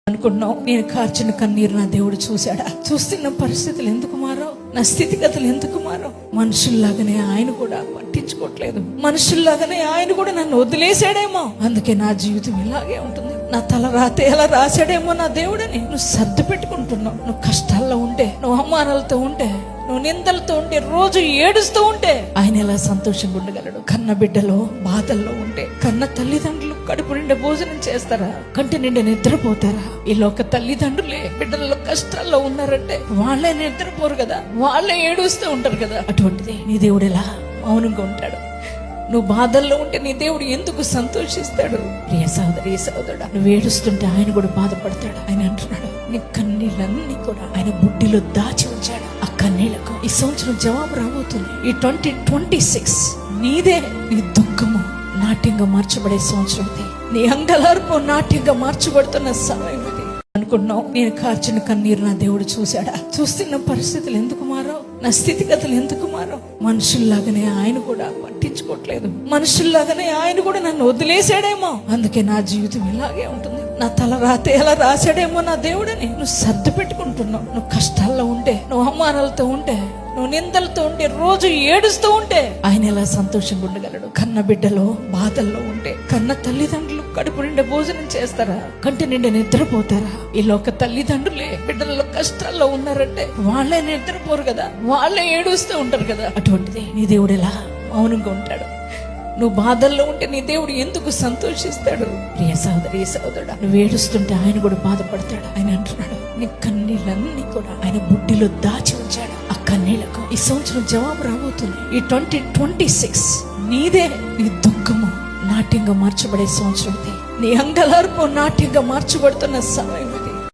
అనుకున్నావు. నేను కార్చిన కన్నీరు నా దేవుడు చూశాడా? చూస్తున్న పరిస్థితులు ఎందుకు మారో, నా స్థితిగతులు ఎందుకు మారో? మనుషుల్లాగానే ఆయన కూడా పట్టించుకోవట్లేదు. మనుషుల్లాగానే ఆయన కూడా నన్ను వదిలేశాడేమో, అందుకే నా జీవితం ఇలాగే ఉంటుంది. నా తల రాతే ఎలా రాశాడేమో నా దేవుడని నువ్వు సర్దు పెట్టుకుంటున్నావు. నువ్వు కష్టాల్లో ఉంటే, నువ్వు అవమానాలతో ఉంటే, నువ్వు నిందలతో ఉంటే, రోజు ఏడుస్తూ ఉంటే ఆయన ఎలా సంతోషంగా ఉండగలడు? కన్న బిడ్డలో బాధల్లో ఉంటే, కన్న తల్లిదండ్రులు కడుపు నిండా భోజనం చేస్తారా? కంటి నిండా నిద్రపోతారా? ఇలా ఒక తల్లిదండ్రులే బిడ్డలలో కష్టాల్లో ఉన్నారంటే వాళ్ళే నిద్రపోరు కదా, వాళ్ళే ఏడుస్తూ ఉంటారు కదా. అటువంటిది నీ దేవుడు ఎలా మౌనంగా ఉంటాడు? నువ్వు బాధల్లో ఉంటే నీ దేవుడు ఎందుకు సంతోషిస్తాడు? ప్రియ సహోదరి సహోదరుడా, నువ్వు ఏడుస్తుంటే ఆయన కూడా బాధపడతాడు. ఆయన అంటున్నాడు, నీ కన్నీళ్ళన్నీ కూడా ఆయన బుడ్డిలో దాచి ఉంచాడు. ఆ కన్నీళ్లకు ఈ సంవత్సరం జవాబు రాబోతుంది. ఈ 2026 నీదే. నీ దుఃఖము నాట్యంగా మార్చబడే సంవత్సరం ఇది. నీ అంగలార్పు నాట్యంగా మార్చబడుతున్న సమయం ఇది. అనుకున్నావు, నేను కార్చిన కన్నీరు నా దేవుడు చూశాడా? చూస్తున్న పరిస్థితులు ఎందుకు మారో, నా స్థితిగతులు ఎందుకు మారో? మనుషుల్లాగానే ఆయన కూడా పట్టించుకోవట్లేదు. మనుషుల్లాగానే ఆయన కూడా నన్ను వదిలేశాడేమో, అందుకే నా జీవితం ఇలాగే ఉంటుంది. నా తల రాతే ఎలా రాశాడేమో నా దేవుడని నువ్వు సర్దు పెట్టుకుంటున్నావు. నువ్వు కష్టాల్లో ఉంటే, నువ్వు అవమానాలతో ఉంటే, నువ్వు నిందలతో ఉంటే, రోజు ఏడుస్తూ ఉంటే ఆయన ఎలా సంతోషంగా ఉండగలడు? కన్న బిడ్డలో బాధల్లో ఉంటే, కన్న తల్లిదండ్రులు కడుపు నిండా భోజనం చేస్తారా? కంటి నిండా నిద్రపోతారా? ఇలా ఒక తల్లిదండ్రులే బిడ్డలలో కష్టాల్లో ఉన్నారంటే వాళ్ళే నిద్రపోరు కదా, వాళ్ళే ఏడుస్తూ ఉంటారు కదా. అటువంటిది నీ దేవుడు ఎలా మౌనంగా ఉంటాడు? నువ్వు బాధల్లో ఉంటే నీ దేవుడు ఎందుకు సంతోషిస్తాడు? ప్రియ సహోదరి సహోదరుడా, నువ్వు ఏడుస్తుంటే ఆయన కూడా బాధపడతాడు. ఆయన అంటున్నాడు, నీ కన్నీళ్ళన్నీ కూడా ఆయన బుడ్డిలో దాచి ఉంచాడు. ఆ కన్నీళ్లకు ఈ సంవత్సరం జవాబు రాబోతుంది. ఈ 2026 నీదే. నీ దుఃఖము నాట్యంగా మార్చబడే సంవత్సరం ఇది. నీ అంగలార్పు నాట్యంగా మార్చబడుతున్న సమయం